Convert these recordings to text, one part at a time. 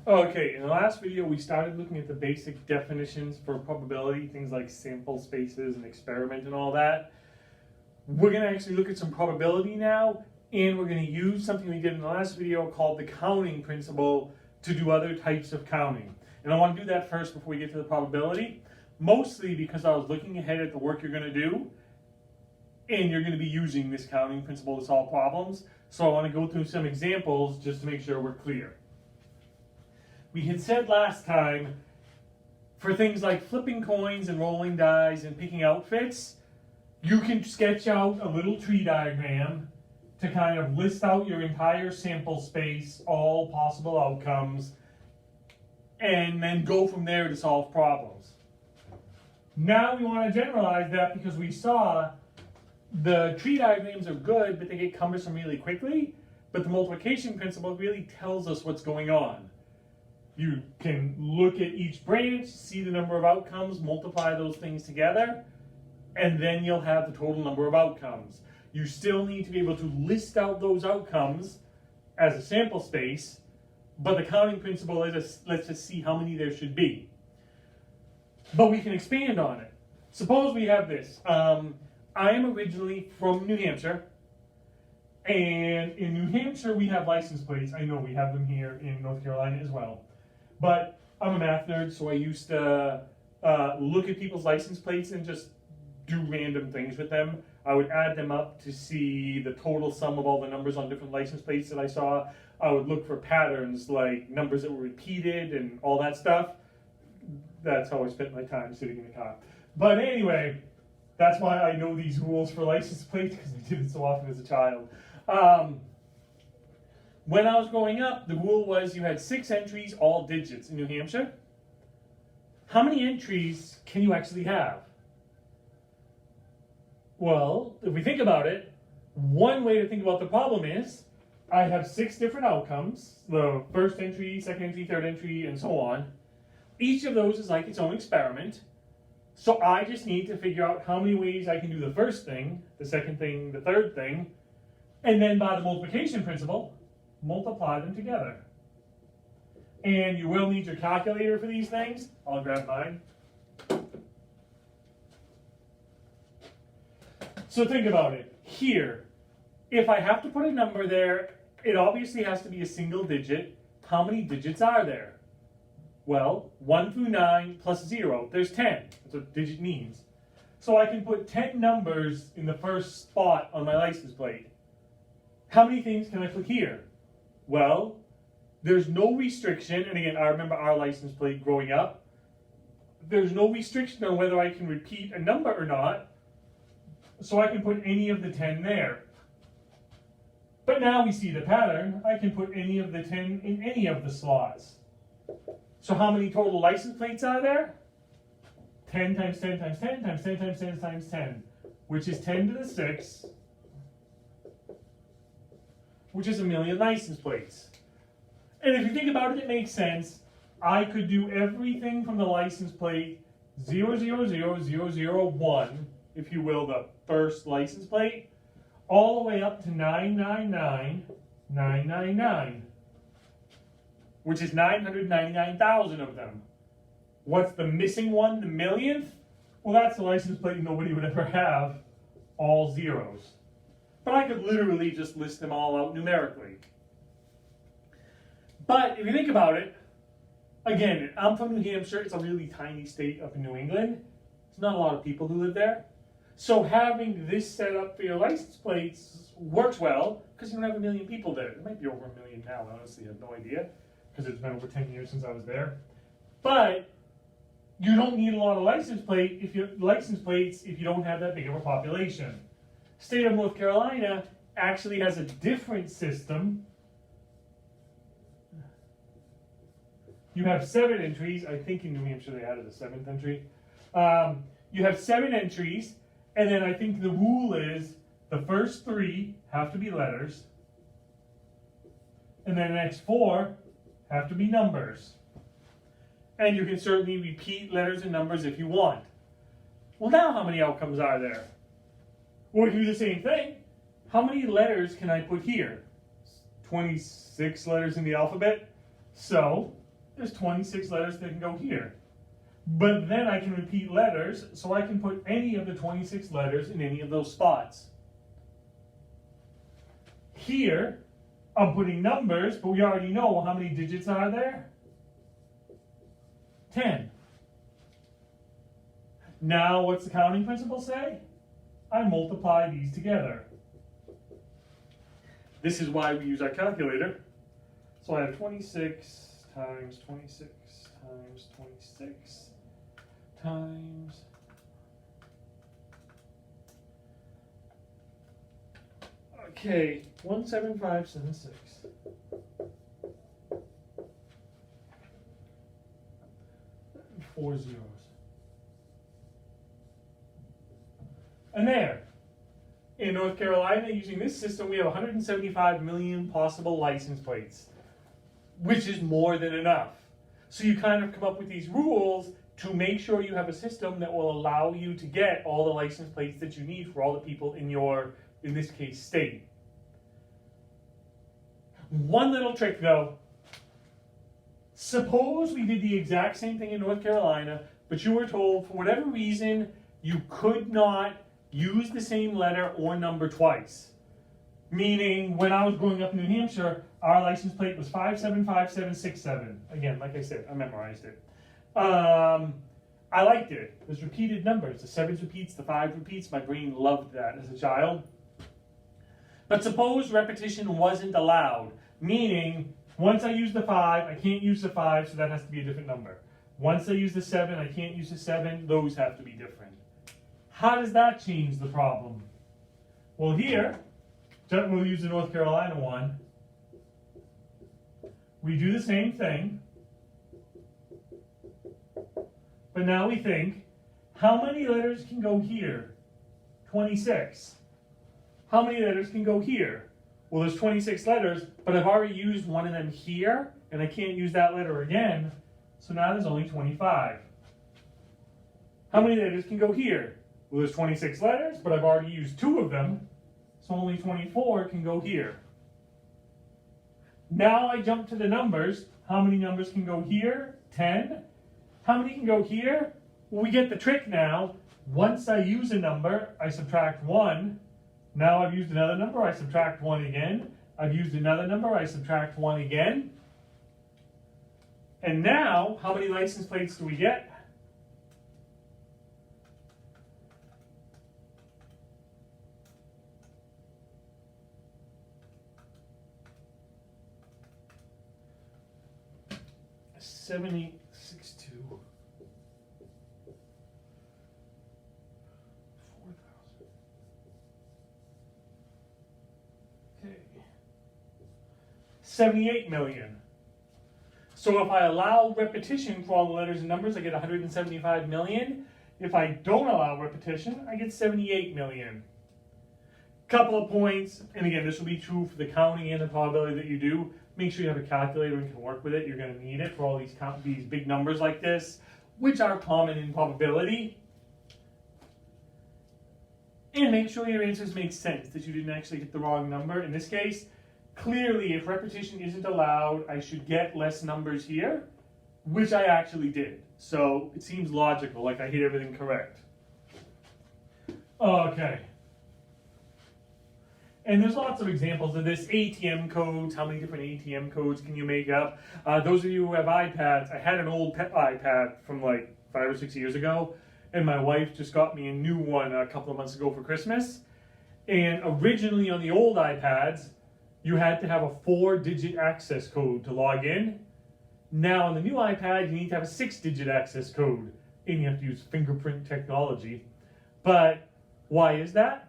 Okay, in the last video we started looking at the basic definitions for probability, things like sample spaces and experiment and all that. We're going to actually look at some probability now, and we're going to use something we did in the last video called the counting principle to do other types of counting. And I want to do that first before we get to the probability, mostly because I was looking ahead at the work you're going to do, and you're going to be using this counting principle to solve problems. So I want to go through some examples just to make sure we're clear. We had said last time, for things like flipping coins and rolling dice and picking outfits, you can sketch out a little tree diagram to kind of list out your entire sample space, all possible outcomes, and then go from there to solve problems. Now we want to generalize that because we saw the tree diagrams are good, but they get cumbersome really quickly, but the multiplication principle really tells us what's going on. You can look at each branch, see the number of outcomes, multiply those things together, and then you'll have the total number of outcomes. You still need to be able to list out those outcomes as a sample space, but the counting principle lets us see how many there should be. But we can expand on it. Suppose we have this. I am originally from New Hampshire, and in New Hampshire we have license plates. I know we have them here in North Carolina as well. But I'm a math nerd, so I used to look at people's license plates and just do random things with them. I would add them up to see the total sum of all the numbers on different license plates that I saw. I would look for patterns like numbers that were repeated and all that stuff. That's how I spent my time sitting in the car. But anyway, that's why I know these rules for license plates, because I did it so often as a child. When I was growing up, the rule was you had 6 entries, all digits in New Hampshire. How many entries can you actually have? Well, if we think about it, one way to think about the problem is I have 6 different outcomes, the first entry, second entry, third entry, and so on. Each of those is like its own experiment. So I just need to figure out how many ways I can do the first thing, the second thing, the third thing, and then by the multiplication principle, multiply them together. And you will need your calculator for these things. I'll grab mine. So think about it. Here, if I have to put a number there, it obviously has to be a single digit. How many digits are there? Well, 1 through 9 plus 0. There's 10. That's what digit means. So I can put 10 numbers in the first spot on my license plate. How many things can I put here? Well, there's no restriction, and again, I remember our license plate growing up. There's no restriction on whether I can repeat a number or not, so I can put any of the 10 there. But now we see the pattern. I can put any of the 10 in any of the slots. So how many total license plates are there? 10 times 10 times 10 times 10 times 10 times 10, which is 10 to the 6, which is 1,000,000 license plates. And if you think about it, it makes sense. I could do everything from the license plate 0000001, if you will, the first license plate, all the way up to 999,999, which is 999,000 of them. What's the missing one, the millionth? Well, that's the license plate nobody would ever have, all zeros. But I could literally just list them all out numerically. But if you think about it, again, I'm from New Hampshire. It's a really tiny state up in New England. There's not a lot of people who live there. So having this set up for your license plates works well because you don't have 1,000,000 people there. There might be over 1,000,000 now. I honestly have no idea because it's been over 10 years since I was there. But you don't need a lot of license plates if you don't have that big of a population. State of North Carolina actually has a different system. You have 7 entries. I think in New Hampshire they added a 7th entry. You have 7 entries, and then I think the rule is the first 3 have to be letters, and then the next 4 have to be numbers. And you can certainly repeat letters and numbers if you want. Well, now how many outcomes are there? Well, we can do the same thing. How many letters can I put here? 26 letters in the alphabet. So there's 26 letters that can go here. But then I can repeat letters, so I can put any of the 26 letters in any of those spots. Here, I'm putting numbers, but we already know how many digits are there. 10. Now, what's the counting principle say? I multiply these together. This is why we use our calculator. So I have 26 times 26 times 26 times okay, 17576. Four zeros. And there. In North Carolina, using this system, we have 175 million possible license plates, which is more than enough. So you kind of come up with these rules to make sure you have a system that will allow you to get all the license plates that you need for all the people in your, in this case, state. One little trick though. Suppose we did the exact same thing in North Carolina, but you were told for whatever reason you could not use the same letter or number twice. Meaning, when I was growing up in New Hampshire, our license plate was 575767. Again, like I said, I memorized it. I liked it. There's repeated numbers. The 7 repeats, the 5 repeats. My brain loved that as a child. But suppose repetition wasn't allowed. Meaning, once I use the 5, I can't use the 5, so that has to be a different number. Once I use the 7, I can't use the 7. Those have to be different. How does that change the problem? Well, here, we'll use the North Carolina one. We do the same thing. But now we think, how many letters can go here? 26. How many letters can go here? Well, there's 26 letters, but I've already used one of them here, and I can't use that letter again, so now there's only 25. How many letters can go here? Well, there's 26 letters, but I've already used 2 of them, so only 24 can go here. Now I jump to the numbers. How many numbers can go here? 10. How many can go here? Well, we get the trick now. Once I use a number, I subtract 1. Now I've used another number, I subtract 1 again. I've used another number, I subtract 1 again. And now, how many license plates do we get? $70.62. Okay. 78 million. So if I allow repetition for all the letters and numbers, I get 175 million. If I don't allow repetition, I get 78 million. Couple of points, and again, this will be true for the counting and the probability that you do. Make sure you have a calculator and can work with it. You're going to need it for all these big numbers like this, which are common in probability. And make sure your answers make sense, that you didn't actually hit the wrong number. In this case, clearly, if repetition isn't allowed, I should get less numbers here, which I actually did. So it seems logical, like I hit everything correct. Okay. And there's lots of examples of this. ATM codes, how many different ATM codes can you make up? Those of you who have iPads, I had an old iPad from like 5 or 6 years ago, and my wife just got me a new one a couple of months ago for Christmas. And originally on the old iPads, you had to have a 4-digit access code to log in. Now on the new iPad, you need to have a 6-digit access code, and you have to use fingerprint technology. But why is that?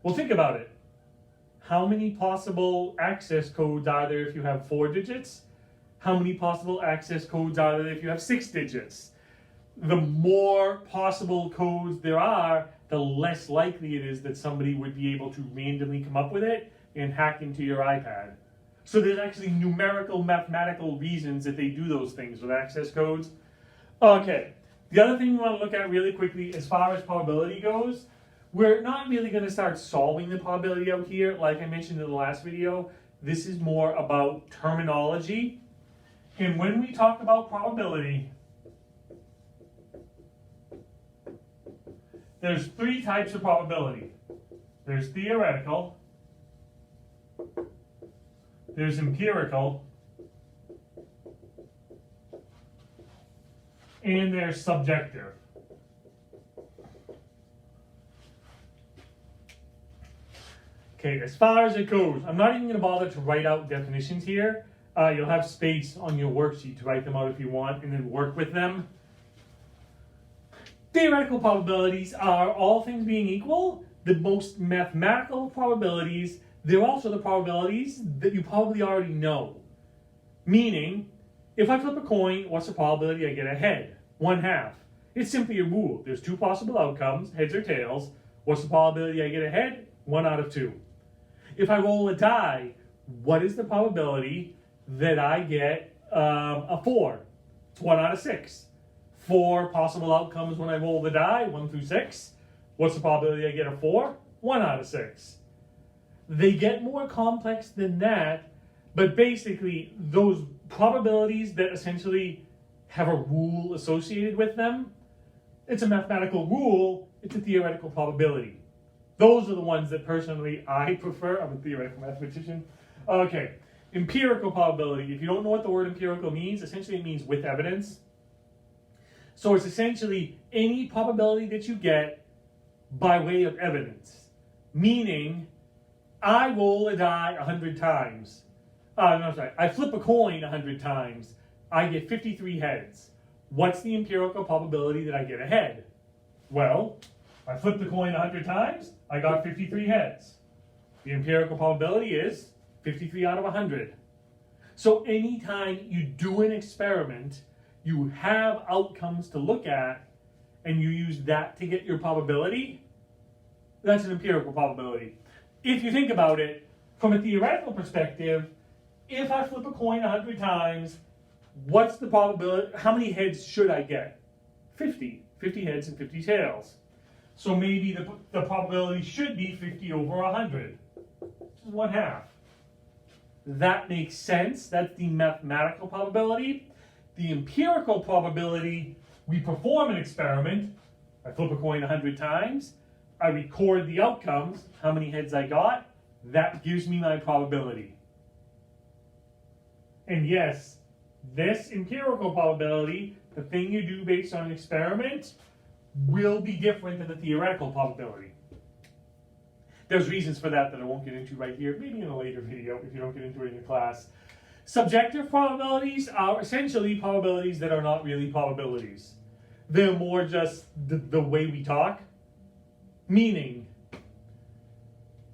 Well, think about it. How many possible access codes are there if you have 4 digits? How many possible access codes are there if you have 6 digits? The more possible codes there are, the less likely it is that somebody would be able to randomly come up with it and hack into your iPad. So there's actually numerical, mathematical reasons that they do those things with access codes. Okay, the other thing we want to look at really quickly as far as probability goes, we're not really going to start solving the probability out here. Like I mentioned in the last video, this is more about terminology. And when we talk about probability, there's three types of probability. There's theoretical, there's empirical, and there's subjective. Okay, as far as it goes, I'm not even going to bother to write out definitions here. You'll have space on your worksheet to write them out if you want, and then work with them. Theoretical probabilities are, all things being equal, the most mathematical probabilities. They're also the probabilities that you probably already know. Meaning, if I flip a coin, what's the probability I get a head? 1/2. It's simply a rule. There's two possible outcomes, heads or tails. What's the probability I get a head? 1 out of 2. If I roll a die, what is the probability that I get a 4? It's 1 out of 6. 4 possible outcomes when I roll the die, 1 through 6. What's the probability I get a 4? 1 out of 6. They get more complex than that, but basically those probabilities that essentially have a rule associated with them, it's a mathematical rule, it's a theoretical probability. Those are the ones that personally I prefer. I'm a theoretical mathematician. Okay, empirical probability. If you don't know what the word empirical means, essentially it means with evidence. So it's essentially any probability that you get by way of evidence. Meaning, I roll a die 100 times. I flip a coin 100 times. I get 53 heads. What's the empirical probability that I get a head? Well, I flipped the coin 100 times, I got 53 heads. The empirical probability is 53 out of 100. So anytime you do an experiment, you have outcomes to look at, and you use that to get your probability, that's an empirical probability. If you think about it, from a theoretical perspective, if I flip a coin 100 times, what's the probability? How many heads should I get? 50. 50 heads and 50 tails. So maybe the probability should be 50 over 100, which is 1/2. That makes sense. That's the mathematical probability. The empirical probability, we perform an experiment. I flip a coin 100 times. I record the outcomes, how many heads I got. That gives me my probability. And yes, this empirical probability, the thing you do based on an experiment, will be different than the theoretical probability. There's reasons for that I won't get into right here, maybe in a later video if you don't get into it in your class. Subjective probabilities are essentially probabilities that are not really probabilities. They're more just the way we talk. Meaning,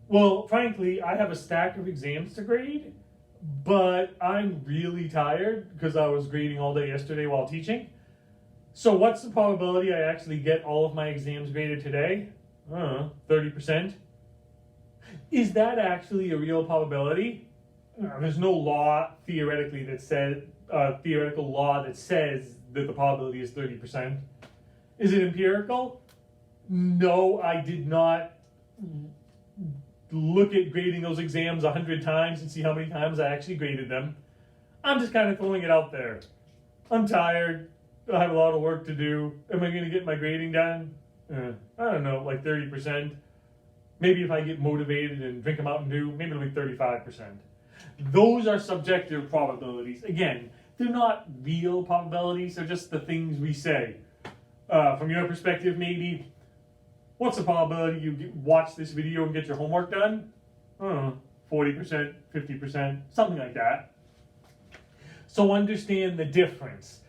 well, frankly, I have a stack of exams to grade, but I'm really tired because I was grading all day yesterday while teaching. So what's the probability I actually get all of my exams graded today? 30%. Is that actually a real probability? There's no law theoretically that says, theoretical law that says that the probability is 30%. Is it empirical? No, I did not look at grading those exams 100 times and see how many times I actually graded them. I'm just kind of throwing it out there. I'm tired. I have a lot of work to do. Am I going to get my grading done? I don't know, like 30%. Maybe if I get motivated and drink a Mountain Dew, maybe it'll be 35%. Those are subjective probabilities. Again, they're not real probabilities. They're just the things we say. From your perspective, maybe, what's the probability you watch this video and get your homework done? 40%, 50%, something like that. So understand the difference.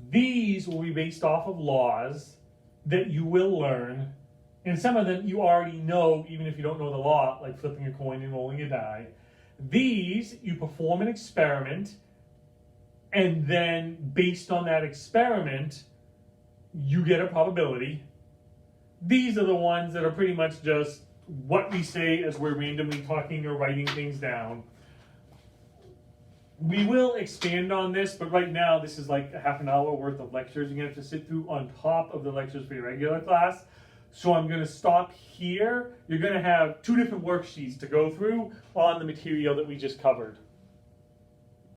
These will be based off of laws that you will learn, and some of them you already know even if you don't know the law, like flipping a coin and rolling a die. These, you perform an experiment, and then based on that experiment, you get a probability. These are the ones that are pretty much just what we say as we're randomly talking or writing things down. We will expand on this, but right now this is like a half an hour worth of lectures you're going to have to sit through on top of the lectures for your regular class. So I'm going to stop here. You're going to have 2 different worksheets to go through on the material that we just covered.